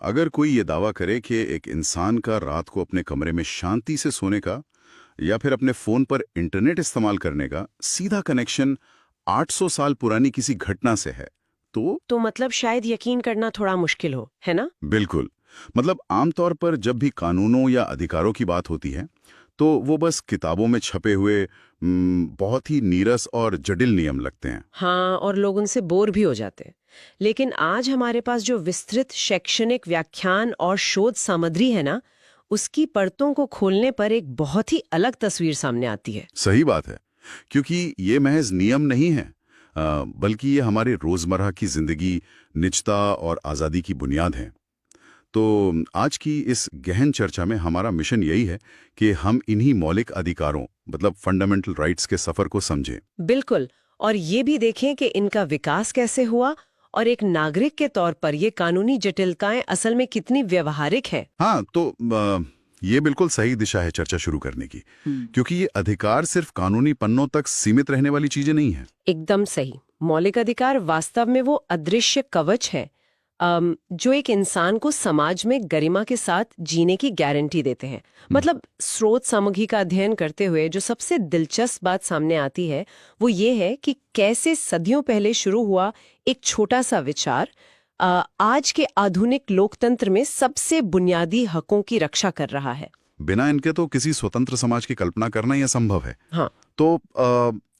अगर कोई ये दावा करे कि एक इंसान का रात को अपने कमरे में शांति से सोने का या फिर अपने फोन पर इंटरनेट इस्तेमाल करने का सीधा कनेक्शन 800 साल पुरानी किसी घटना से है, तो मतलब शायद यकीन करना थोड़ा मुश्किल हो, है ना? बिल्कुल। मतलब आमतौर पर जब भी कानूनों या अधिकारों की बात होती है, तो वो बस किताबों में छपे हुए बहुत ही नीरस और जटिल नियम लगते हैं। हाँ, और लोग उनसे बोर भी हो जाते हैं। लेकिन आज हमारे पास जो विस्तृत शैक्षणिक व्याख्यान और शोध सामग्री है ना, उसकी परतों को खोलने पर एक बहुत ही अलग तस्वीर सामने आती है। सही बात है, क्योंकि ये महज नियम नहीं है, बल्कि ये हमारे रोजमर्रा की जिंदगी, निजता और आज़ादी की बुनियाद है। तो आज की इस गहन चर्चा में हमारा मिशन यही है कि हम इन्हीं मौलिक अधिकारों मतलब फंडामेंटल राइट्स के सफर को समझें। बिल्कुल, और ये भी देखें कि इनका विकास कैसे हुआ और एक नागरिक के तौर पर ये कानूनी जटिलताएं असल में कितनी व्यवहारिक है। हाँ, तो ये बिल्कुल सही दिशा है चर्चा शुरू करने की, क्योंकि ये अधिकार सिर्फ कानूनी पन्नों तक सीमित रहने वाली चीजें नहीं है। एकदम सही। मौलिक अधिकार वास्तव में वो अदृश्य कवच है जो एक इंसान को समाज में गरिमा के साथ जीने की गारंटी देते हैं। मतलब स्रोत सामग्री का अध्ययन करते हुए जो सबसे दिलचस्प बात सामने आती है वो ये है कि कैसे सदियों पहले शुरू हुआ एक छोटा सा विचार आज के आधुनिक लोकतंत्र में सबसे बुनियादी हकों की रक्षा कर रहा है। बिना इनके तो किसी स्वतंत्र समाज की कल्पना करना ही असंभव है। हाँ। तो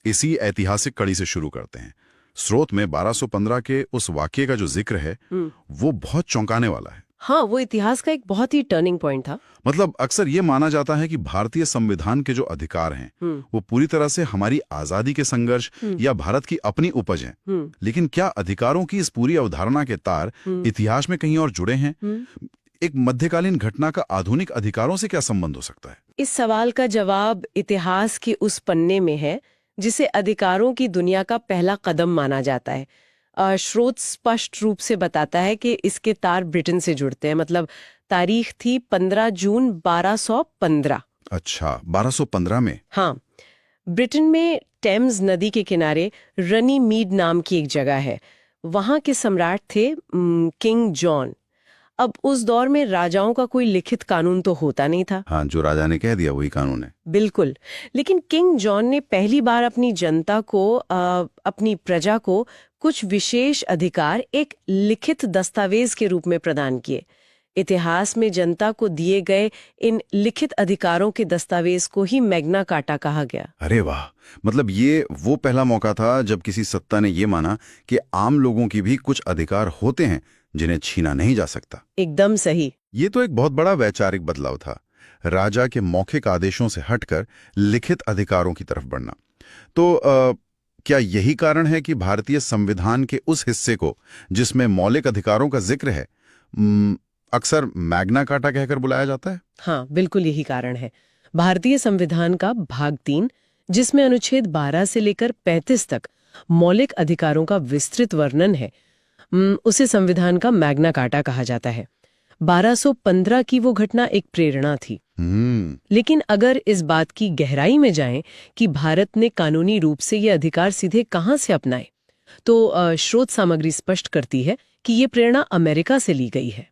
इसी ऐतिहासिक कड़ी से शुरू करते हैं। स्रोत में 1215 के उस वाक्य का जो जिक्र है वो बहुत चौंकाने वाला है। हाँ, वो इतिहास का एक बहुत ही टर्निंग पॉइंट था। मतलब अक्सर ये माना जाता है कि भारतीय संविधान के जो अधिकार हैं वो पूरी तरह से हमारी आजादी के संघर्ष या भारत की अपनी उपज हैं। लेकिन क्या अधिकारों की इस पूरी अवधारणा के तार इतिहास में कहीं और जुड़े हैं? एक मध्यकालीन घटना का आधुनिक अधिकारों से क्या संबंध हो सकता है? इस सवाल का जवाब इतिहास के उस पन्ने में है जिसे अधिकारों की दुनिया का पहला कदम माना जाता है। स्रोत स्पष्ट रूप से बताता है कि इसके तार ब्रिटेन से जुड़ते हैं। मतलब तारीख थी 15 जून 1215। अच्छा, 1215 में? हाँ, ब्रिटेन में टेम्स नदी के किनारे रनी मीड नाम की एक जगह है। वहां के सम्राट थे किंग जॉन। अब उस दौर में राजाओं का कोई लिखित कानून तो होता नहीं था। हाँ, जो राजा ने कह दिया वही कानून है। बिल्कुल। लेकिन किंग जॉन ने पहली बार अपनी जनता को अपनी प्रजा को कुछ विशेष अधिकार एक लिखित दस्तावेज के रूप में प्रदान किए। इतिहास में जनता को दिए गए इन लिखित अधिकारों के दस्तावेज को ही मैग्ना कार्टा कहा गया। अरे वाह! मतलब ये वो पहला मौका था जब किसी सत्ता ने ये माना कि आम लोगों की भी कुछ अधिकार होते हैं जिन्हें छीना नहीं जा सकता। एकदम सही। ये तो एक बहुत बड़ा वैचारिक बदलाव था, राजा के मौखिक आदेशों से हटकर लिखित अधिकारों की तरफ बढ़ना। तो क्या यही कारण है कि भारतीय संविधान के उस हिस्से को जिसमें मौलिक अधिकारों का जिक्र है अक्सर मैग्ना कार्टा कहकर बुलाया जाता है? हाँ, बिल्कुल यही कारण है। भारतीय संविधान का भाग 3, जिसमें अनुच्छेद 12 से लेकर 35 तक मौलिक अधिकारों का विस्तृत वर्णन है, उसे संविधान का मैग्ना कार्टा कहा जाता है। 1215 की वो घटना एक प्रेरणा थी। लेकिन अगर इस बात की गहराई में जाएं कि भारत ने कानूनी रूप से ये अधिकार सीधे कहां से अपनाए, तो स्रोत सामग्री स्पष्ट करती है कि ये प्रेरणा अमेरिका से ली गई है।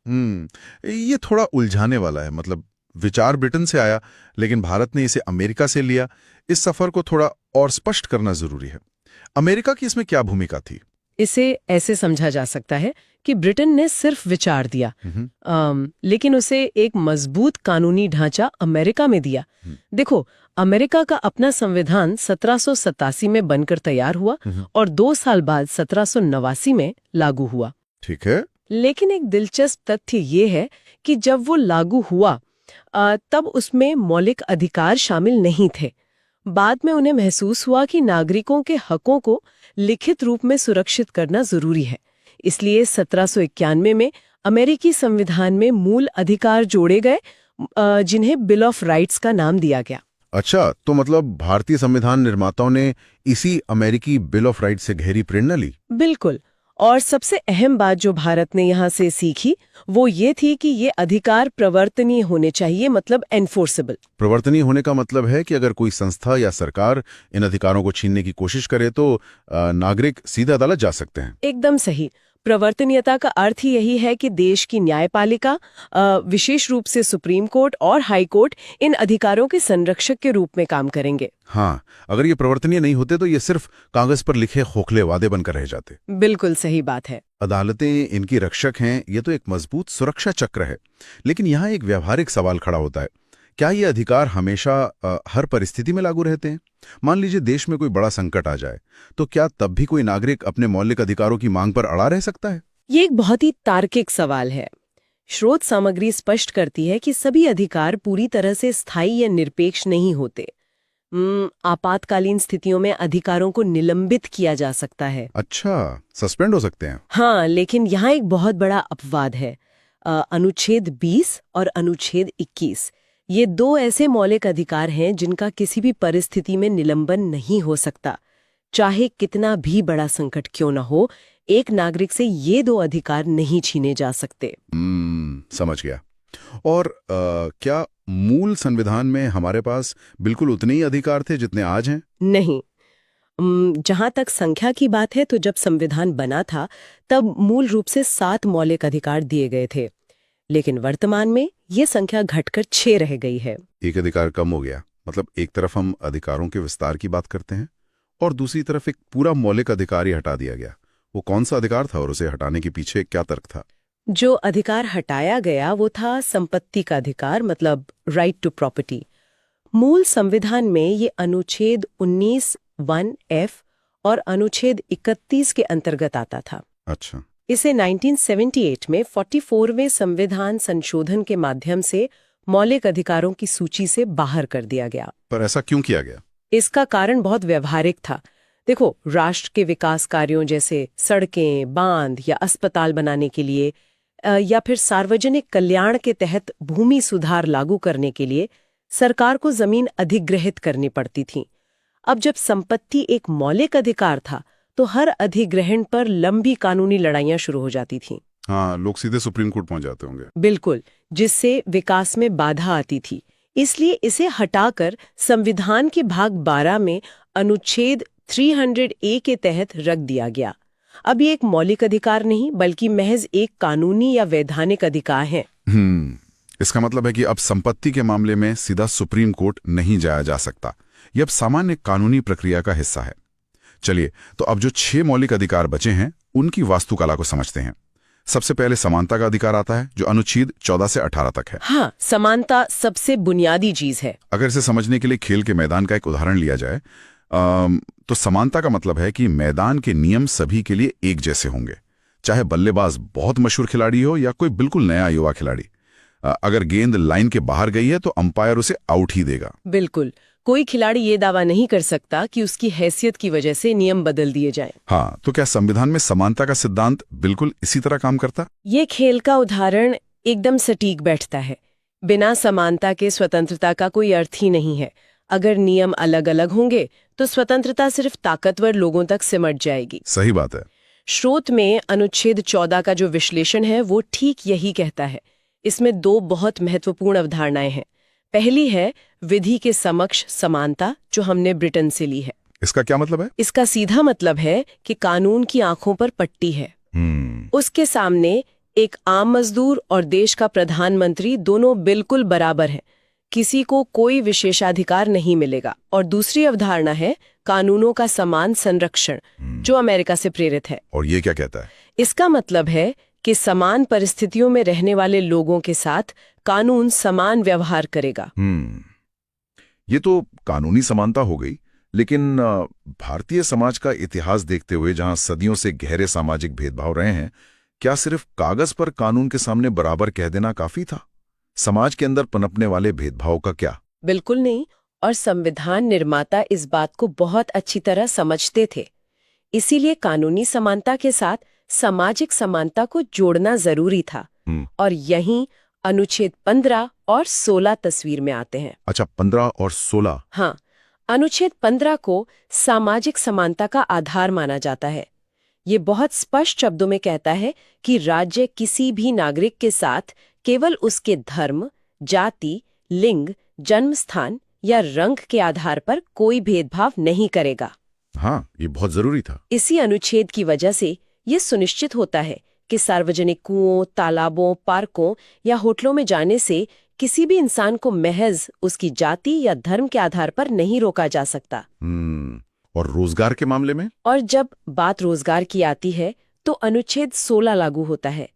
ये थोड़ा उलझाने वाला है। मतलब विचार ब्रिटेन से आया लेकिन भारत ने इसे अमेरिका से लिया। इस सफर को थोड़ा और स्पष्ट करना जरूरी है। अमेरिका की इसमें क्या भूमिका थी? इसे ऐसे समझा जा सकता है कि ब्रिटेन ने सिर्फ विचार दिया, लेकिन उसे एक मजबूत कानूनी ढांचा अमेरिका में दिया। देखो, अमेरिका का अपना संविधान 1787 में बनकर तैयार हुआ और 2 साल बाद 1789 में लागू हुआ। ठीक है। लेकिन एक दिलचस्प तथ्य ये है कि जब वो लागू हुआ तब उसमें मौलिक अधिकार शामिल नहीं थे। बाद में उन्हें महसूस हुआ कि नागरिकों के हकों को लिखित रूप में सुरक्षित करना जरूरी है। इसलिए 1791 में अमेरिकी संविधान में मूल अधिकार जोड़े गए जिन्हें बिल ऑफ राइट्स का नाम दिया गया। अच्छा, तो मतलब भारतीय संविधान निर्माताओं ने इसी अमेरिकी बिल ऑफ राइट्स से गहरी प्रेरणा ली। बिल्कुल। और सबसे अहम बात जो भारत ने यहाँ से सीखी वो ये थी कि ये अधिकार प्रवर्तनीय होने चाहिए, मतलब एनफोर्सेबल। प्रवर्तनीय होने का मतलब है कि अगर कोई संस्था या सरकार इन अधिकारों को छीनने की कोशिश करे तो नागरिक सीधे अदालत जा सकते हैं। एकदम सही। प्रवर्तनीयता का अर्थ ही यही है कि देश की न्यायपालिका, विशेष रूप से सुप्रीम कोर्ट और हाई कोर्ट, इन अधिकारों के संरक्षक के रूप में काम करेंगे। हाँ, अगर ये प्रवर्तनीय नहीं होते तो ये सिर्फ कागज पर लिखे खोखले वादे बनकर रह जाते। बिल्कुल सही बात है। अदालतें इनकी रक्षक हैं, ये तो एक मजबूत सुरक्षा चक्र है। लेकिन यहाँ एक व्यावहारिक सवाल खड़ा होता है, क्या ये अधिकार हमेशा हर परिस्थिति में लागू रहते हैं? मान लीजिए देश में कोई बड़ा संकट आ जाए, तो क्या तब भी कोई नागरिक अपने मौलिक अधिकारों की मांग पर अड़ा रह सकता है? ये एक बहुत ही तार्किक सवाल है। स्रोत सामग्री स्पष्ट करती है कि सभी अधिकार पूरी तरह से स्थायी या निरपेक्ष नहीं होते। आपातकालीन स्थितियों में अधिकारों को निलंबित किया जा सकता है। अच्छा, सस्पेंड हो सकते हैं? हाँ, लेकिन यहाँ एक बहुत बड़ा अपवाद है। अनुच्छेद 20 और अनुच्छेद 21, ये दो ऐसे मौलिक अधिकार हैं जिनका किसी भी परिस्थिति में निलंबन नहीं हो सकता। चाहे कितना भी बड़ा संकट क्यों न हो, एक नागरिक से ये दो अधिकार नहीं छीने जा सकते। समझ गया। और क्या मूल संविधान में हमारे पास बिल्कुल उतने ही अधिकार थे जितने आज हैं? नहीं। जहां तक संख्या की बात है, तो जब संविधान बना था तब मूल रूप से 7 मौलिक अधिकार दिए गए थे, लेकिन वर्तमान में ये संख्या घटकर 6 रह गई है। एक अधिकार कम हो गया। मतलब एक तरफ हम अधिकारों के विस्तार की बात करते हैं और दूसरी तरफ एक पूरा मौलिक अधिकार ही हटा दिया गया। वो कौन सा अधिकार था और उसे हटाने के पीछे क्या तर्क था? जो अधिकार हटाया गया वो था संपत्ति का अधिकार, मतलब राइट टू प्रॉपर्टी। मूल संविधान में ये अनुच्छेद 19(1)(f) और अनुच्छेद 31 के अंतर्गत आता था। अच्छा। इसे 1978 में 44वें संविधान संशोधन के माध्यम से मौलिक अधिकारों की सूची से बाहर कर दिया गया। पर ऐसा क्यों किया गया? इसका कारण बहुत व्यवहारिक था। देखो, राष्ट्र के विकास कार्यों जैसे सड़कें, बांध या अस्पताल बनाने के लिए या फिर सार्वजनिक कल्याण के तहत भूमि सुधार लागू करने के लिए सरकार को जमीन अधिग्रहित करनी पड़ती थी। अब जब संपत्ति एक मौलिक अधिकार था, तो हर अधिग्रहण पर लंबी कानूनी लड़ाइयां शुरू हो जाती थीं। हाँ, लोग सीधे सुप्रीम कोर्ट पहुंच जाते होंगे। बिल्कुल, जिससे विकास में बाधा आती थी। इसलिए इसे हटाकर संविधान के भाग 12 में अनुच्छेद 300A के तहत रख दिया गया। अब ये एक मौलिक अधिकार नहीं, बल्कि महज एक कानूनी या वैधानिक अधिकार है। इसका मतलब है कि अब संपत्ति के मामले में सीधा सुप्रीम कोर्ट नहीं जाया जा सकता। ये अब सामान्य कानूनी प्रक्रिया का हिस्सा है। चलिए, तो अब जो 6 मौलिक अधिकार बचे हैं, उनकी वास्तुकला को समझते हैं। सबसे पहले समानता का अधिकार आता है, जो अनुच्छेद 14 से 18 तक है। हाँ, समानता सबसे बुनियादी चीज है। अगर इसे समझने के लिए खेल के मैदान का एक उदाहरण लिया जाए, तो समानता का मतलब है कि मैदान के नियम सभी के लिए एक जैसे होंगे, चाहे बल्लेबाज बहुत मशहूर खिलाड़ी हो या कोई बिल्कुल नया युवा खिलाड़ी। अगर गेंद लाइन के बाहर गई है तो अंपायर उसे आउट ही देगा। बिल्कुल, कोई खिलाड़ी ये दावा नहीं कर सकता कि उसकी हैसियत की वजह से नियम बदल दिए जाएं। हाँ, तो क्या संविधान में समानता का सिद्धांत बिल्कुल इसी तरह काम करता? ये खेल का उदाहरण एकदम सटीक बैठता है। बिना समानता के स्वतंत्रता का कोई अर्थ ही नहीं है। अगर नियम अलग अलग होंगे तो स्वतंत्रता सिर्फ ताकतवर लोगों तक सिमट जाएगी। सही बात है। स्रोत में अनुच्छेद 14 का जो विश्लेषण है वो ठीक यही कहता है। इसमें 2 बहुत महत्वपूर्ण अवधारणाएं हैं। पहली है विधि के समक्ष समानता, जो हमने ब्रिटेन से ली है। इसका क्या मतलब है? इसका सीधा मतलब है कि कानून की आंखों पर पट्टी है। उसके सामने एक आम मजदूर और देश का प्रधानमंत्री दोनों बिल्कुल बराबर हैं। किसी को कोई विशेषाधिकार नहीं मिलेगा। और दूसरी अवधारणा है कानूनों का समान संरक्षण, जो अमेरिका से प्रेरित है। और ये क्या कहता है? इसका मतलब है कि समान परिस्थितियों में रहने वाले लोगों के साथ कानून समान व्यवहार करेगा। ये तो कानूनी समानता हो गई, लेकिन भारतीय समाज का इतिहास देखते हुए, जहां सदियों से गहरे सामाजिक भेदभाव रहे हैं, क्या सिर्फ कागज पर कानून के सामने बराबर कह देना काफी था? समाज के अंदर पनपने वाले भेदभाव का क्या? बिल्कुल नहीं। और संविधान निर्माता इस बात को बहुत अच्छी तरह समझते थे। इसीलिए कानूनी समानता के साथ सामाजिक समानता को जोड़ना जरूरी था। और यहीं अनुच्छेद 15 और 16 तस्वीर में आते हैं। अच्छा, 15 और 16। हाँ, अनुच्छेद 15 को सामाजिक समानता का आधार माना जाता है। ये बहुत स्पष्ट शब्दों में कहता है कि राज्य किसी भी नागरिक के साथ केवल उसके धर्म, जाति, लिंग, जन्म स्थान या रंग के आधार पर कोई भेदभाव नहीं करेगा। हाँ, ये बहुत जरूरी था। इसी अनुच्छेद की वजह से ये सुनिश्चित होता है कि सार्वजनिक कुओं, तालाबों, पार्कों या होटलों में जाने से किसी भी इंसान को महज उसकी जाति या धर्म के आधार पर नहीं रोका जा सकता। और रोजगार के मामले में? और जब बात रोजगार की आती है तो अनुच्छेद 16 लागू होता है।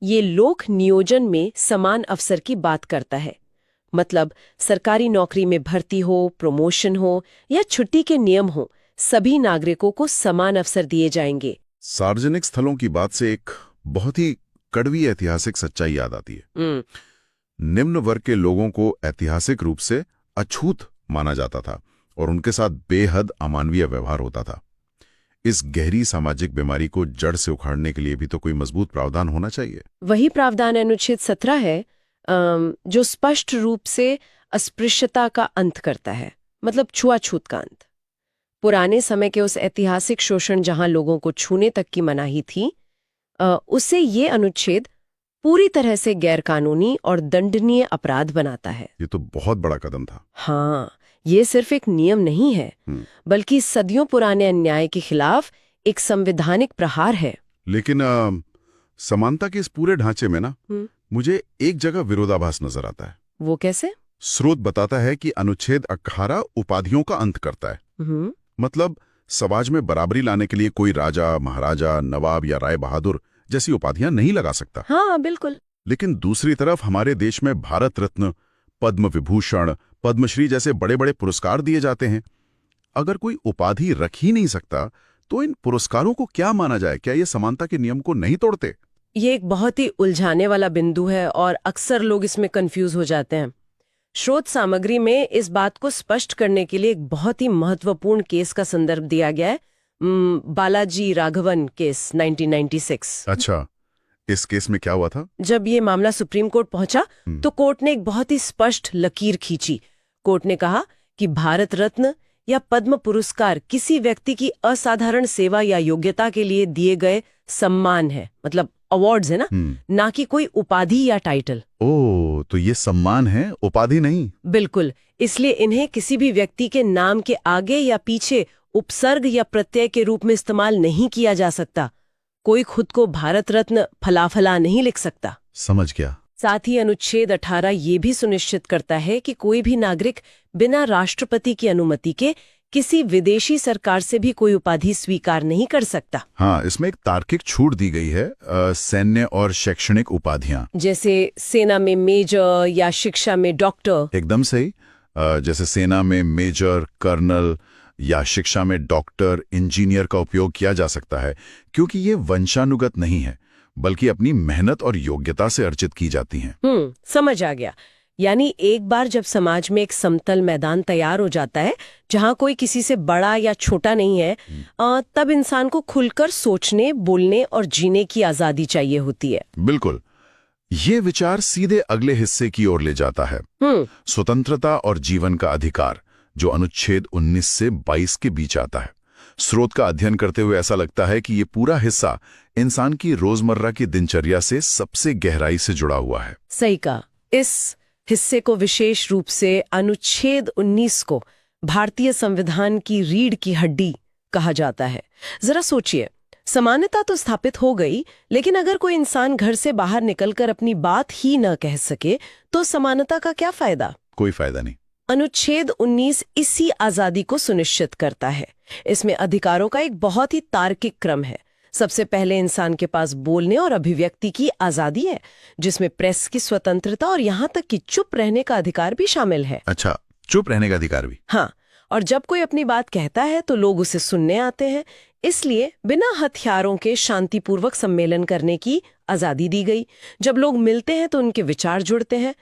ये लोक नियोजन में समान अवसर की बात करता है। मतलब सरकारी नौकरी में भर्ती हो, प्रमोशन हो या छुट्टी के नियम हो, सभी नागरिकों को समान अवसर दिए जाएंगे। सार्वजनिक स्थलों की बात से एक बहुत ही कड़वी ऐतिहासिक सच्चाई याद आती है। निम्न वर्ग के लोगों को ऐतिहासिक रूप से अछूत माना जाता था और उनके साथ बेहद अमानवीय व्यवहार होता था। इस गहरी सामाजिक बीमारी को जड़ से उखाड़ने के लिए भी तो कोई मजबूत प्रावधान होना चाहिए। वही प्रावधान अनुच्छेद 17 है, जो स्पष्ट रूप से अस्पृश्यता का अंत करता है, मतलब छुआछूत का अंत। पुराने समय के उस ऐतिहासिक शोषण जहां लोगों को छूने तक की मनाही थी, उसे ये अनुच्छेद पूरी तरह से गैरकानूनी और दंडनीय अपराध बनाता है। ये तो बहुत बड़ा कदम था। हाँ, ये सिर्फ एक नियम नहीं है, बल्कि सदियों पुराने अन्याय के खिलाफ एक संवैधानिक प्रहार है। लेकिन समानता के इस पूरे ढांचे में ना मुझे एक जगह विरोधाभास नजर आता है। वो कैसे? स्रोत बताता है कि अनुच्छेद 18 उपाधियों का अंत करता है। मतलब समाज में बराबरी लाने के लिए कोई राजा, महाराजा, नवाब या राय बहादुर जैसी उपाधियां नहीं लगा सकता। हाँ, बिल्कुल। लेकिन दूसरी तरफ हमारे देश में भारत रत्न, पद्म विभूषण, पद्मश्री जैसे बड़े बड़े पुरस्कार दिए जाते हैं। अगर कोई उपाधि रख ही नहीं सकता तो इन पुरस्कारों को क्या माना जाए? क्या ये समानता के नियम को नहीं तोड़ते? ये एक बहुत ही उलझाने वाला बिंदु है और अक्सर लोग इसमें कंफ्यूज हो जाते हैं। स्रोत सामग्री में इस बात को स्पष्ट करने के लिए एक बहुत ही महत्वपूर्ण केस का संदर्भ दिया गया है, बालाजी राघवन केस 1996। अच्छा, इस केस में क्या हुआ था? जब ये मामला सुप्रीम कोर्ट पहुंचा तो कोर्ट ने एक बहुत ही स्पष्ट लकीर खींची। कोर्ट ने कहा कि भारत रत्न या पद्म पुरस्कार किसी व्यक्ति की असाधारण सेवा या योग्यता के लिए दिए गए सम्मान है, मतलब अवार्ड्स है ना कि कोई उपाधि या टाइटल। ओह, तो ये सम्मान है, उपाधि नहीं। बिल्कुल। इसलिए इन्हें किसी भी व्यक्ति के नाम के आगे या पीछे उपसर्ग या प्रत्यय के रूप में इस्तेमाल नहीं किया जा सकता। कोई खुद को भारत रत्न फलाफला नहीं लिख सकता। समझ गया। साथ ही अनुच्छेद 18 ये भी सुनिश्चित करता है कि कोई भी नागरिक बिना राष्ट्रपति की अनुमति के किसी विदेशी सरकार से भी कोई उपाधि स्वीकार नहीं कर सकता। हाँ, इसमें एक तार्किक छूट दी गई है, सैन्य और शैक्षणिक उपाधियां, जैसे सेना में मेजर या शिक्षा में डॉक्टर। एकदम सही। जैसे सेना में मेजर, कर्नल या शिक्षा में डॉक्टर, इंजीनियर का उपयोग किया जा सकता है, क्योंकि ये वंशानुगत नहीं है बल्कि अपनी मेहनत और योग्यता से अर्जित की जाती हैं। समझ आ गया। यानी एक बार जब समाज में एक समतल मैदान तैयार हो जाता है जहां कोई किसी से बड़ा या छोटा नहीं है, तब इंसान को खुलकर सोचने, बोलने और जीने की आजादी चाहिए होती है। बिल्कुल। ये विचार सीधे अगले हिस्से की ओर ले जाता है, स्वतंत्रता और जीवन का अधिकार, जो अनुच्छेद 19 से 22 के बीच आता है। स्रोत का अध्ययन करते हुए ऐसा लगता है कि ये पूरा हिस्सा इंसान की रोजमर्रा की दिनचर्या से सबसे गहराई से जुड़ा हुआ है। सही कहा। इस हिस्से को विशेष रूप से अनुच्छेद 19 को भारतीय संविधान की रीढ़ की हड्डी कहा जाता है। जरा सोचिए, समानता तो स्थापित हो गई, लेकिन अगर कोई इंसान घर से बाहर निकलकर अपनी बात ही न कह सके तो समानता का क्या फायदा? कोई फायदा नहीं। अनुच्छेद 19 इसी आजादी को सुनिश्चित करता है। इसमें अधिकारों का एक बहुत ही तार्किक क्रम है। सबसे पहले इंसान के पास बोलने और अभिव्यक्ति की आजादी है, जिसमें प्रेस की स्वतंत्रता और यहाँ तक कि चुप रहने का अधिकार भी शामिल है। अच्छा, चुप रहने का अधिकार भी? हाँ, और जब कोई अपनी बात कहता है तो लोग उसे सुनने आते हैं। इसलिए बिना हथियारों के शांतिपूर्वक सम्मेलन करने की आजादी दी गई। जब लोग मिलते हैं तो उनके विचार जुड़ते हैं।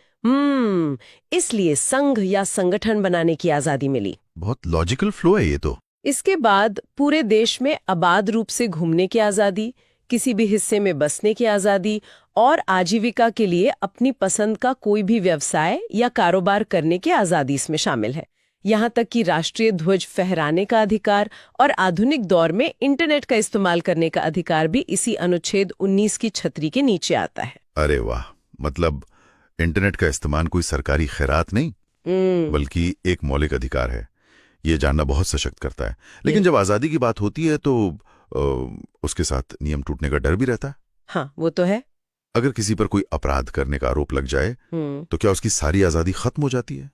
इसलिए संघ या संगठन बनाने की आजादी मिली। बहुत लॉजिकल फ्लो है ये तो। इसके बाद पूरे देश में आबाद रूप से घूमने की आजादी, किसी भी हिस्से में बसने की आजादी और आजीविका के लिए अपनी पसंद का कोई भी व्यवसाय या कारोबार करने की आजादी इसमें शामिल है। यहाँ तक कि राष्ट्रीय ध्वज फहराने का अधिकार और आधुनिक दौर में इंटरनेट का इस्तेमाल करने का अधिकार भी इसी अनुच्छेद 19 की छतरी के नीचे आता है। अरे वाह, मतलब इंटरनेट का इस्तेमाल कोई सरकारी खैरात नहीं बल्कि एक मौलिक अधिकार है। ये जानना बहुत सशक्त करता है। लेकिन जब आजादी की बात होती है तो उसके साथ नियम टूटने का डर भी रहता है। हाँ, वो तो है। अगर किसी पर कोई अपराध करने का आरोप लग जाए तो क्या उसकी सारी आजादी खत्म हो जाती है?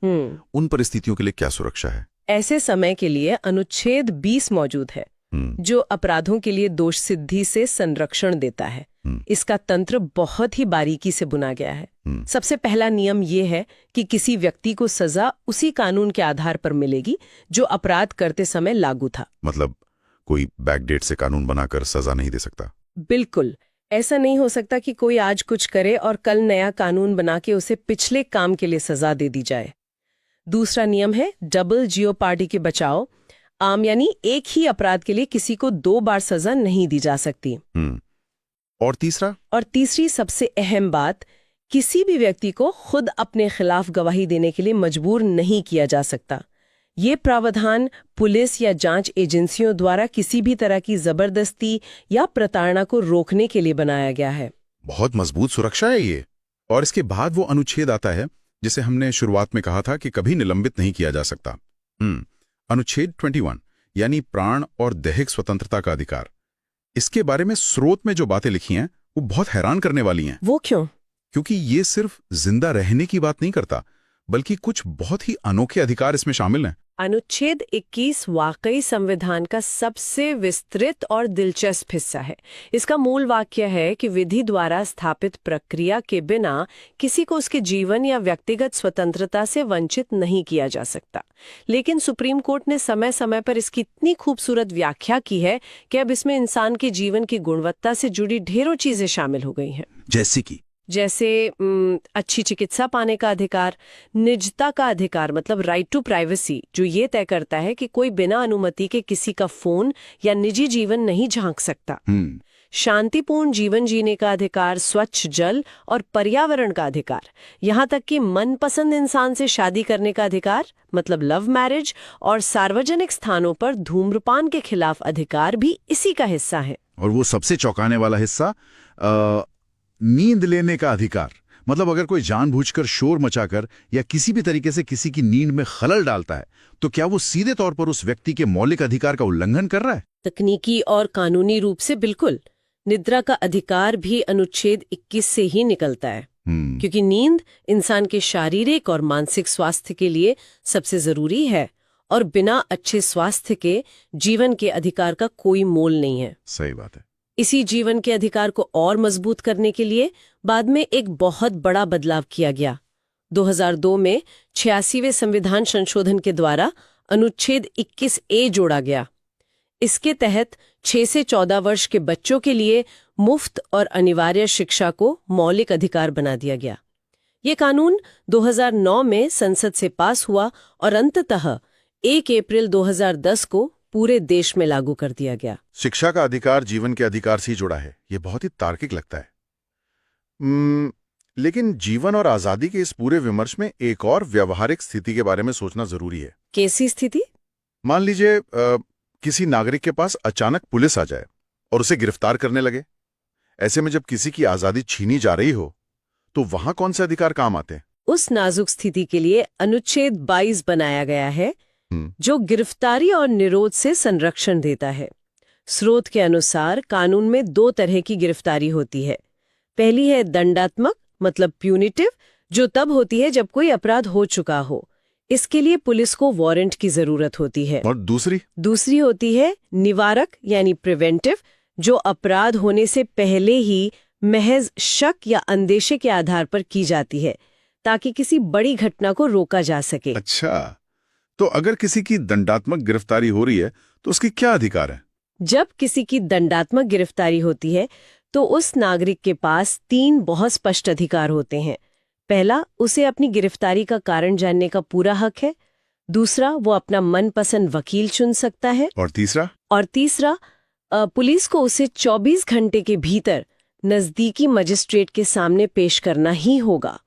उन परिस्थितियों के लिए क्या सुरक्षा है? ऐसे समय के लिए अनुच्छेद 20 मौजूद है, जो अपराधों के लिए दोष सिद्धि से संरक्षण देता है। इसका तंत्र बहुत ही बारीकी से बुना गया है। सबसे पहला नियम ये है कि किसी व्यक्ति को सजा उसी कानून के आधार पर मिलेगी जो अपराध करते समय लागू था। मतलब कोई बैकडेट से कानून बनाकर सजा नहीं दे सकता? बिल्कुल, ऐसा नहीं हो सकता कि कोई आज कुछ करे और कल नया कानून बना के उसे पिछले काम के लिए सजा दे दी जाए। दूसरा नियम है डबल जियोपार्डी के बचाव। यानी एक ही अपराध के लिए किसी को 2 बार सजा नहीं दी जा सकती। और तीसरा? और तीसरी सबसे अहम बात, किसी भी व्यक्ति को खुद अपने खिलाफ गवाही देने के लिए मजबूर नहीं किया जा सकता। ये प्रावधान पुलिस या जांच एजेंसियों द्वारा किसी भी तरह की जबरदस्ती या प्रताड़ना को रोकने के लिए बनाया गया है। बहुत मजबूत सुरक्षा है ये। और इसके बाद वो अनुच्छेद आता है जिसे हमने शुरुआत में कहा था कि कभी निलंबित नहीं किया जा सकता। अनुच्छेद 21 यानी प्राण और दैहिक स्वतंत्रता का अधिकार। इसके बारे में स्रोत में जो बातें लिखी हैं वो बहुत हैरान करने वाली हैं। वो क्यों? क्योंकि ये सिर्फ जिंदा रहने की बात नहीं करता, बल्कि कुछ बहुत ही अनोखे अधिकार इसमें शामिल हैं। अनुच्छेद 21 वाकई संविधान का सबसे विस्तृत और दिलचस्प हिस्सा है। इसका मूल वाक्य है कि विधि द्वारा स्थापित प्रक्रिया के बिना किसी को उसके जीवन या व्यक्तिगत स्वतंत्रता से वंचित नहीं किया जा सकता। लेकिन सुप्रीम कोर्ट ने समय समय पर इसकी इतनी खूबसूरत व्याख्या की है कि अब इसमें इंसान के जीवन की गुणवत्ता से जुड़ी ढेरों चीजें शामिल हो गई हैं। जैसे अच्छी चिकित्सा पाने का अधिकार, निजता का अधिकार मतलब राइट टू प्राइवेसी, जो ये तय करता है कि कोई बिना अनुमति के किसी का फोन या निजी जीवन नहीं झांक सकता। शांतिपूर्ण जीवन जीने का अधिकार, स्वच्छ जल और पर्यावरण का अधिकार, यहाँ तक कि मनपसंद इंसान से शादी करने का अधिकार मतलब लव मैरिज, और सार्वजनिक स्थानों पर धूम्रपान के खिलाफ अधिकार भी इसी का हिस्सा है। और वो सबसे चौंकाने वाला हिस्सा, नींद लेने का अधिकार। मतलब अगर कोई जानबूझकर शोर मचाकर या किसी भी तरीके से किसी की नींद में खलल डालता है तो क्या वो सीधे तौर पर उस व्यक्ति के मौलिक अधिकार का उल्लंघन कर रहा है? तकनीकी और कानूनी रूप से बिल्कुल। निद्रा का अधिकार भी अनुच्छेद 21 से ही निकलता है, क्योंकि नींद इंसान के शारीरिक और मानसिक स्वास्थ्य के लिए सबसे जरूरी है और बिना अच्छे स्वास्थ्य के जीवन के अधिकार का कोई मोल नहीं है। सही बात है। इसी जीवन के अधिकार को और मजबूत करने के लिए बाद में एक बहुत बड़ा बदलाव किया गया। 2002 में 86वें संविधान संशोधन के द्वारा अनुच्छेद 21A जोड़ा गया। इसके तहत 6 से 14 वर्ष के बच्चों के लिए मुफ्त और अनिवार्य शिक्षा को मौलिक अधिकार बना दिया गया। ये कानून 2009 में संसद से पास हुआ और अंततः 1 अप्रैल 2010 को पूरे देश में लागू कर दिया गया। शिक्षा का अधिकार जीवन के अधिकार से जुड़ा है, ये बहुत ही तार्किक लगता है। लेकिन जीवन और आजादी के इस पूरे विमर्श में एक और व्यवहारिक स्थिति के बारे में सोचना जरूरी है। कैसी स्थिति? मान लीजिए किसी नागरिक के पास अचानक पुलिस आ जाए और उसे गिरफ्तार करने लगे। ऐसे में जब किसी की आजादी छीनी जा रही हो तो वहां कौन से अधिकार काम आते हैं? उस नाजुक स्थिति के लिए अनुच्छेद 22 बनाया गया है, जो गिरफ्तारी और निरोध से संरक्षण देता है। स्रोत के अनुसार कानून में 2 तरह की गिरफ्तारी होती है। पहली है दंडात्मक मतलब प्यूनिटिव, जो तब होती है जब कोई अपराध हो चुका हो। इसके लिए पुलिस को वारंट की जरूरत होती है। और दूसरी होती है निवारक यानी प्रिवेंटिव, जो अपराध होने से पहले ही महज शक या अंदेशे के आधार पर की जाती है ताकि किसी बड़ी घटना को रोका जा सके। अच्छा, तो अगर किसी की दंडात्मक गिरफ्तारी हो रही है तो उसकी क्या अधिकार है? जब किसी की दंडात्मक गिरफ्तारी होती है तो उस नागरिक के पास 3 बहुत स्पष्ट अधिकार होते हैं। पहला, उसे अपनी गिरफ्तारी का कारण जानने का पूरा हक है। दूसरा, वो अपना मनपसंद वकील चुन सकता है। और तीसरा, पुलिस को उसे 24 घंटे के भीतर नजदीकी मजिस्ट्रेट के सामने पेश करना ही होगा।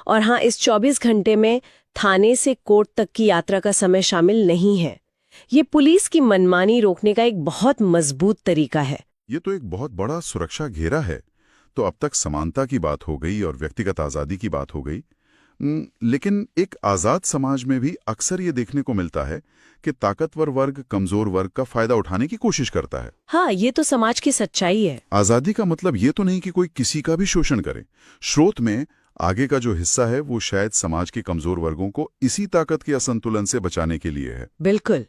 और हाँ, इस 24 घंटे में थाने से कोर्ट तक की यात्रा का समय शामिल नहीं है। ये पुलिस की मनमानी रोकने का एक बहुत मजबूत तरीका है। ये तो एक बहुत बड़ा सुरक्षा घेरा है। तो अब तक समानता की बात हो गई और व्यक्तिगत आजादी की बात हो गई, लेकिन एक आजाद समाज में भी अक्सर ये देखने को मिलता है कि ताकतवर वर्ग कमजोर वर्ग का फायदा उठाने की कोशिश करता है। हाँ, ये तो समाज की सच्चाई है। आजादी का मतलब ये तो नहीं कि कोई किसी का भी शोषण करे। स्रोत में आगे का जो हिस्सा है वो शायद समाज के कमजोर वर्गों को इसी ताकत के असंतुलन से बचाने के लिए है। बिल्कुल।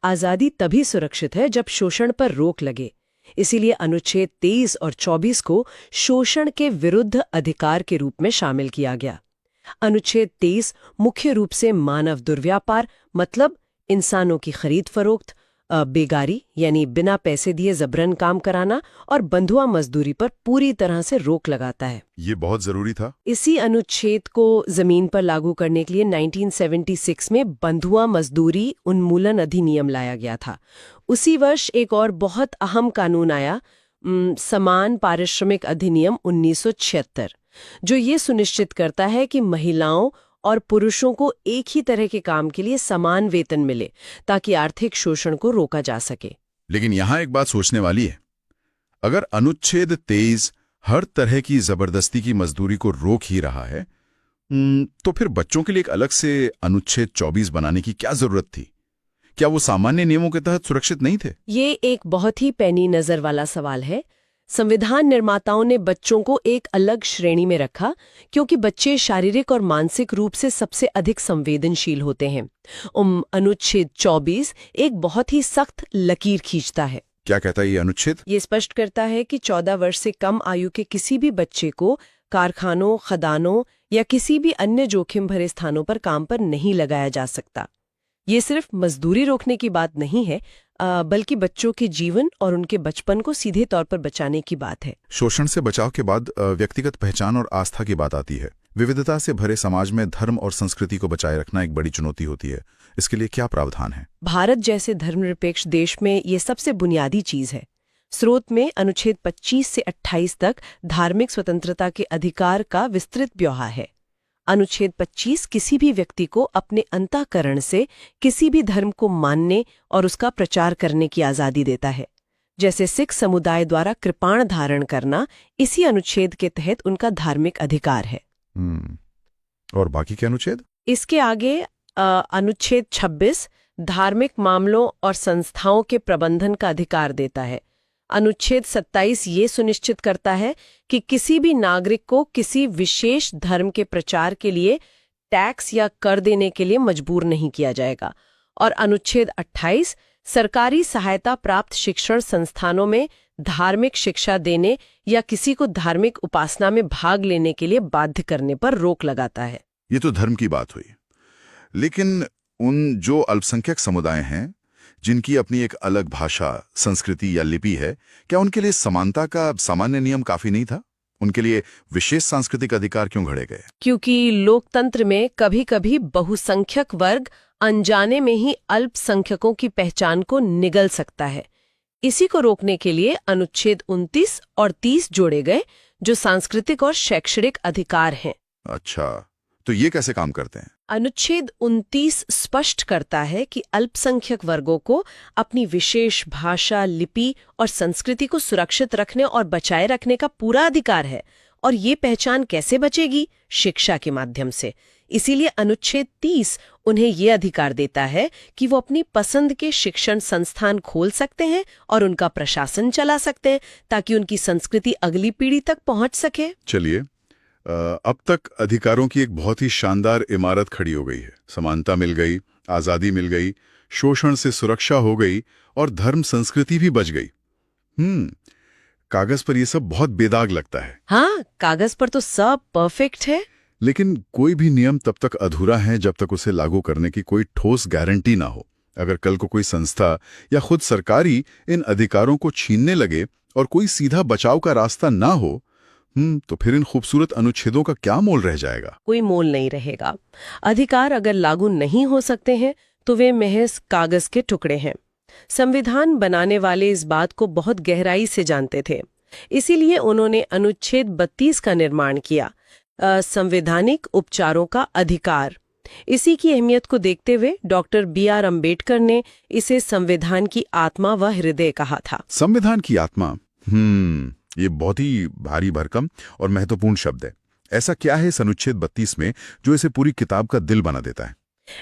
आजादी तभी सुरक्षित है जब शोषण पर रोक लगे। इसीलिए अनुच्छेद 23 और 24 को शोषण के विरुद्ध अधिकार के रूप में शामिल किया गया। अनुच्छेद 23 मुख्य रूप से मानव दुर्व्यापार मतलब इंसानों की खरीद फरोख्त, बेगारी यानी बिना पैसे दिए जबरन काम कराना और बंधुआ मजदूरी पर पूरी तरह से रोक लगाता है। ये बहुत जरूरी था। इसी अनुच्छेद को जमीन पर लागू करने के लिए 1976 में बंधुआ मजदूरी उन्मूलन अधिनियम लाया गया था। उसी वर्ष एक और बहुत अहम कानून आया, समान पारिश्रमिक अधिनियम 1976, जो ये सुनिश्चित करता है कि महिलाओं और पुरुषों को एक ही तरह के काम के लिए समान वेतन मिले ताकि आर्थिक शोषण को रोका जा सके। लेकिन यहां एक बात सोचने वाली है। अगर अनुच्छेद 23 हर तरह की जबरदस्ती की मजदूरी को रोक ही रहा है, तो फिर बच्चों के लिए एक अलग से अनुच्छेद 24 बनाने की क्या जरूरत थी? क्या वो सामान्य नियमों के तहत सुरक्षित नहीं थे? ये एक बहुत ही पैनी नजर वाला सवाल है। संविधान निर्माताओं ने बच्चों को एक अलग श्रेणी में रखा क्योंकि बच्चे शारीरिक और मानसिक रूप से सबसे अधिक संवेदनशील होते हैं। अनुच्छेद 24 एक बहुत ही सख्त लकीर खींचता है। क्या कहता है ये अनुच्छेद? ये स्पष्ट करता है कि 14 वर्ष से कम आयु के किसी भी बच्चे को कारखानों, खदानों या किसी भी अन्य जोखिम भरे स्थानों पर काम पर नहीं लगाया जा सकता। ये सिर्फ मजदूरी रोकने की बात नहीं है, बल्कि बच्चों के जीवन और उनके बचपन को सीधे तौर पर बचाने की बात है। शोषण से बचाव के बाद व्यक्तिगत पहचान और आस्था की बात आती है। विविधता से भरे समाज में धर्म और संस्कृति को बचाए रखना एक बड़ी चुनौती होती है। इसके लिए क्या प्रावधान है? भारत जैसे धर्मनिरपेक्ष देश में ये सबसे बुनियादी चीज है। स्रोत में अनुच्छेद 25 से 28 तक धार्मिक स्वतंत्रता के अधिकार का विस्तृत ब्यौरा है। अनुच्छेद 25 किसी भी व्यक्ति को अपने अंतःकरण से किसी भी धर्म को मानने और उसका प्रचार करने की आजादी देता है। जैसे सिख समुदाय द्वारा कृपाण धारण करना इसी अनुच्छेद के तहत उनका धार्मिक अधिकार है। और बाकी के अनुच्छेद? इसके आगे अनुच्छेद 26 धार्मिक मामलों और संस्थाओं के प्रबंधन का अधिकार देता है। अनुच्छेद 27 ये सुनिश्चित करता है कि किसी भी नागरिक को किसी विशेष धर्म के प्रचार के लिए टैक्स या कर देने के लिए मजबूर नहीं किया जाएगा। और अनुच्छेद 28 सरकारी सहायता प्राप्त शिक्षण संस्थानों में धार्मिक शिक्षा देने या किसी को धार्मिक उपासना में भाग लेने के लिए बाध्य करने पर रोक लगाता है। ये तो धर्म की बात हुई, लेकिन उन जो अल्पसंख्यक समुदाय हैं जिनकी अपनी एक अलग भाषा, संस्कृति या लिपि है, क्या उनके लिए समानता का सामान्य नियम काफी नहीं था? उनके लिए विशेष सांस्कृतिक अधिकार क्यों घड़े गए? क्योंकि लोकतंत्र में कभी-कभी बहुसंख्यक वर्ग अनजाने में ही अल्पसंख्यकों की पहचान को निगल सकता है। इसी को रोकने के लिए अनुच्छेद 29 और 30 जोड़े गए, जो सांस्कृतिक और शैक्षणिक अधिकार हैं। अच्छा, तो ये कैसे काम करते हैं? अनुच्छेद 29 स्पष्ट करता है कि अल्पसंख्यक वर्गों को अपनी विशेष भाषा, लिपि और संस्कृति को सुरक्षित रखने और बचाए रखने का पूरा अधिकार है। और ये पहचान कैसे बचेगी? शिक्षा के माध्यम से। इसीलिए अनुच्छेद 30 उन्हें ये अधिकार देता है कि वो अपनी पसंद के शिक्षण संस्थान खोल सकते हैं और उनका प्रशासन चला सकते हैं, ताकि उनकी संस्कृति अगली पीढ़ी तक पहुंच सके। चलिए, अब तक अधिकारों की एक बहुत ही शानदार इमारत खड़ी हो गई है। समानता मिल गई, आजादी मिल गई, शोषण से सुरक्षा हो गई और धर्म संस्कृति भी बच गई। कागज पर ये सब बहुत बेदाग लगता है। हाँ, कागज पर तो सब परफेक्ट है, लेकिन कोई भी नियम तब तक अधूरा है जब तक उसे लागू करने की कोई ठोस गारंटी ना हो। अगर कल को कोई संस्था या खुद सरकारी इन अधिकारों को छीनने लगे और कोई सीधा बचाव का रास्ता ना हो, तो फिर इन खूबसूरत अनुच्छेदों का क्या मोल रह जाएगा? कोई मोल नहीं रहेगा। अधिकार अगर लागू नहीं हो सकते हैं तो वे महज कागज के टुकड़े हैं। संविधान बनाने वाले इस बात को बहुत गहराई से जानते थे। इसीलिए उन्होंने अनुच्छेद 32 का निर्माण किया, संवैधानिक उपचारों का अधिकार। इसी की अहमियत को देखते हुए डॉक्टर B.R. अम्बेडकर ने इसे संविधान की आत्मा व हृदय कहा था। संविधान की आत्मा, ये बहुत ही भारी भरकम और महत्वपूर्ण शब्द है। ऐसा क्या है इस अनुच्छेद 32 में जो इसे पूरी किताब का दिल बना देता है?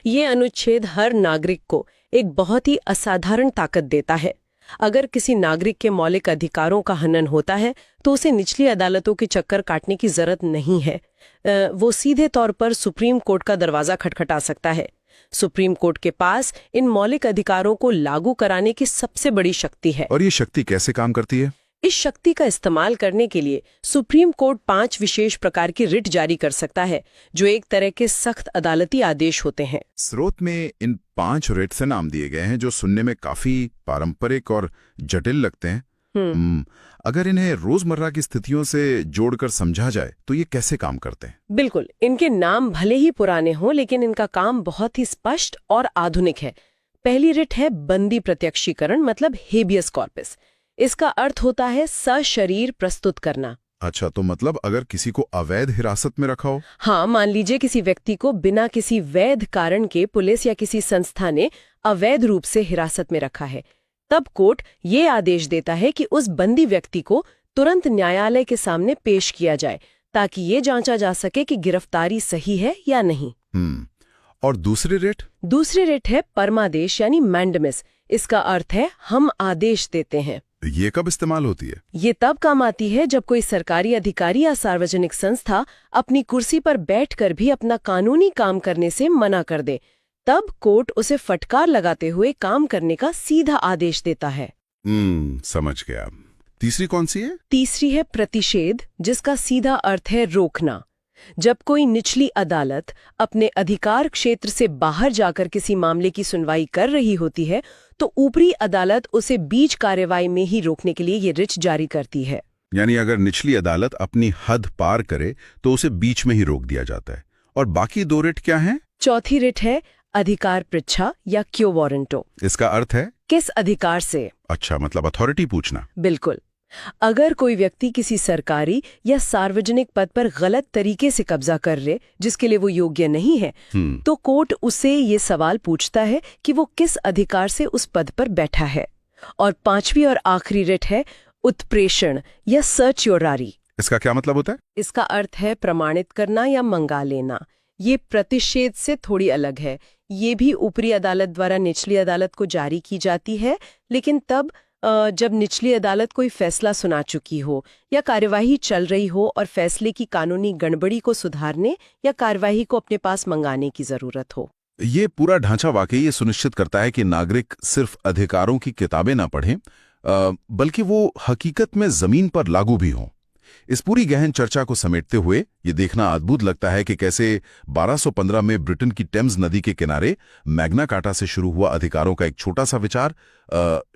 ये अनुच्छेद हर नागरिक को एक बहुत ही असाधारण ताकत देता है। अगर किसी नागरिक के मौलिक अधिकारों का हनन होता है तो उसे निचली अदालतों के चक्कर काटने की जरूरत नहीं है। वो सीधे तौर पर सुप्रीम कोर्ट का दरवाजा खटखटा सकता है। सुप्रीम कोर्ट के पास इन मौलिक अधिकारों को लागू कराने की सबसे बड़ी शक्ति है। और ये शक्ति कैसे काम करती है? इस शक्ति का इस्तेमाल करने के लिए सुप्रीम कोर्ट 5 विशेष प्रकार की रिट जारी कर सकता है, जो एक तरह के सख्त अदालती आदेश होते हैं। स्रोत में इन 5 रिट से नाम दिए गए हैं जो सुनने में काफी पारंपरिक और जटिल लगते हैं। अगर इन्हें रोजमर्रा की स्थितियों से जोड़कर समझा जाए तो ये कैसे काम करते हैं? बिल्कुल, इनके नाम भले ही पुराने हों, लेकिन इनका काम बहुत ही स्पष्ट और आधुनिक है। पहली रिट है बंदी प्रत्यक्षीकरण, मतलब हेबियस कॉर्पस। इसका अर्थ होता है सशरीर प्रस्तुत करना। अच्छा, तो मतलब अगर किसी को अवैध हिरासत में रखा हो? हाँ, मान लीजिए किसी व्यक्ति को बिना किसी वैध कारण के पुलिस या किसी संस्था ने अवैध रूप से हिरासत में रखा है, तब कोर्ट ये आदेश देता है कि उस बंदी व्यक्ति को तुरंत न्यायालय के सामने पेश किया जाए, ताकि ये जांचा जा सके कि गिरफ्तारी सही है या नहीं। और दूसरी रिट? दूसरी रिट है परमादेश, यानी मैंडमिस। इसका अर्थ है हम आदेश देते हैं। ये कब इस्तेमाल होती है? ये तब काम आती है जब कोई सरकारी अधिकारी या सार्वजनिक संस्था अपनी कुर्सी पर बैठकर भी अपना कानूनी काम करने से मना कर दे। तब कोर्ट उसे फटकार लगाते हुए काम करने का सीधा आदेश देता है। समझ गया। तीसरी कौन सी है? तीसरी है प्रतिषेध, जिसका सीधा अर्थ है रोकना। जब कोई निचली अदालत अपने अधिकार क्षेत्र से बाहर जाकर किसी मामले की सुनवाई कर रही होती है, तो ऊपरी अदालत उसे बीच कार्यवाही में ही रोकने के लिए ये रिट जारी करती है। यानी अगर निचली अदालत अपनी हद पार करे तो उसे बीच में ही रोक दिया जाता है। और बाकी 2 रिट क्या हैं? चौथी रिट है अधिकार पृच्छा या क्यो वारंटो। इसका अर्थ है किस अधिकार से? अच्छा, मतलब अथॉरिटी पूछना। बिल्कुल। अगर कोई व्यक्ति किसी सरकारी या सार्वजनिक पद पर गलत तरीके से कब्जा कर ले, जिसके लिए वो योग्य नहीं है, तो कोर्ट उसे ये सवाल पूछता है कि वो किस अधिकार से उस पद पर बैठा है। और 5वीं और आखिरी रिट है उत्प्रेषण या सर्च्योरारी। इसका क्या मतलब होता है? इसका अर्थ है प्रमाणित करना या मंगा लेना। ये प्रतिषेध से थोड़ी अलग है। ये भी ऊपरी अदालत द्वारा निचली अदालत को जारी की जाती है, लेकिन तब जब निचली अदालत कोई फैसला सुना चुकी हो या कार्यवाही चल रही हो और फैसले की कानूनी गड़बड़ी को सुधारने या कार्यवाही को अपने पास मंगाने की जरूरत हो। ये पूरा ढांचा वाकई ये सुनिश्चित करता है कि नागरिक सिर्फ अधिकारों की किताबें ना पढ़ें, बल्कि वो हकीकत में जमीन पर लागू भी हों। इस पूरी गहन चर्चा को समेटते हुए ये देखना अद्भुत लगता है कि कैसे 1215 में ब्रिटेन की टेम्स नदी के किनारे मैग्ना कार्टा से शुरू हुआ अधिकारों का एक छोटा सा विचार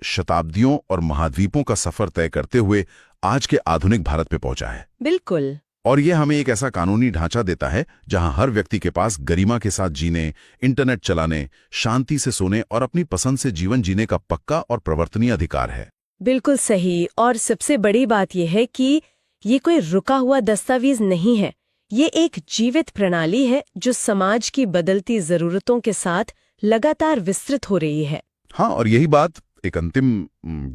शताब्दियों और महाद्वीपों का सफर तय करते हुए आज के आधुनिक भारत पे पहुंचा है। बिल्कुल। और ये हमें एक ऐसा कानूनी ढांचा देता है जहां हर व्यक्ति के पास गरिमा के साथ जीने, इंटरनेट चलाने, शांति से सोने और अपनी पसंद से जीवन जीने का पक्का और प्रवर्तनीय अधिकार है। बिल्कुल सही। और सबसे बड़ी बात यह है कि ये कोई रुका हुआ दस्तावेज नहीं है। ये एक जीवित प्रणाली है जो समाज की बदलती जरूरतों के साथ लगातार विस्तृत हो रही है। हाँ, और यही बात एक अंतिम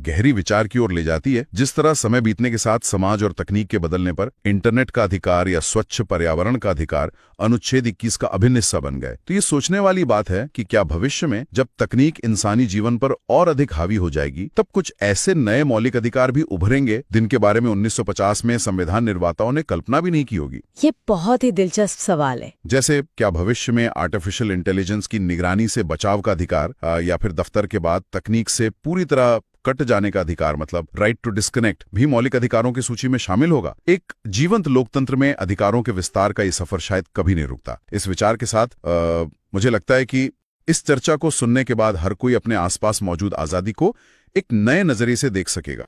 गहरी विचार की ओर ले जाती है। जिस तरह समय बीतने के साथ समाज और तकनीक के बदलने पर इंटरनेट का अधिकार या स्वच्छ पर्यावरण का अधिकार अनुच्छेद 21 का अभिन्न हिस्सा बन गए, तो ये सोचने वाली बात है कि क्या भविष्य में जब तकनीक इंसानी जीवन पर और अधिक हावी हो जाएगी, तब कुछ ऐसे नए मौलिक अधिकार भी उभरेंगे जिनके बारे में 1950 में संविधान निर्माताओं ने कल्पना भी नहीं की होगी। ये बहुत ही दिलचस्प सवाल है। जैसे क्या भविष्य में आर्टिफिशियल इंटेलिजेंस की निगरानी से बचाव का अधिकार, या फिर दफ्तर के बाद तकनीक से पूरी तरह कट जाने का अधिकार, मतलब राइट टू डिस्कनेक्ट, भी मौलिक अधिकारों की सूची में शामिल होगा। एक जीवंत लोकतंत्र में अधिकारों के विस्तार का ये सफर शायद कभी नहीं रुकता। इस विचार के साथ मुझे लगता है कि इस चर्चा को सुनने के बाद हर कोई अपने आसपास मौजूद आजादी को एक नए नजरिए से देख सकेगा।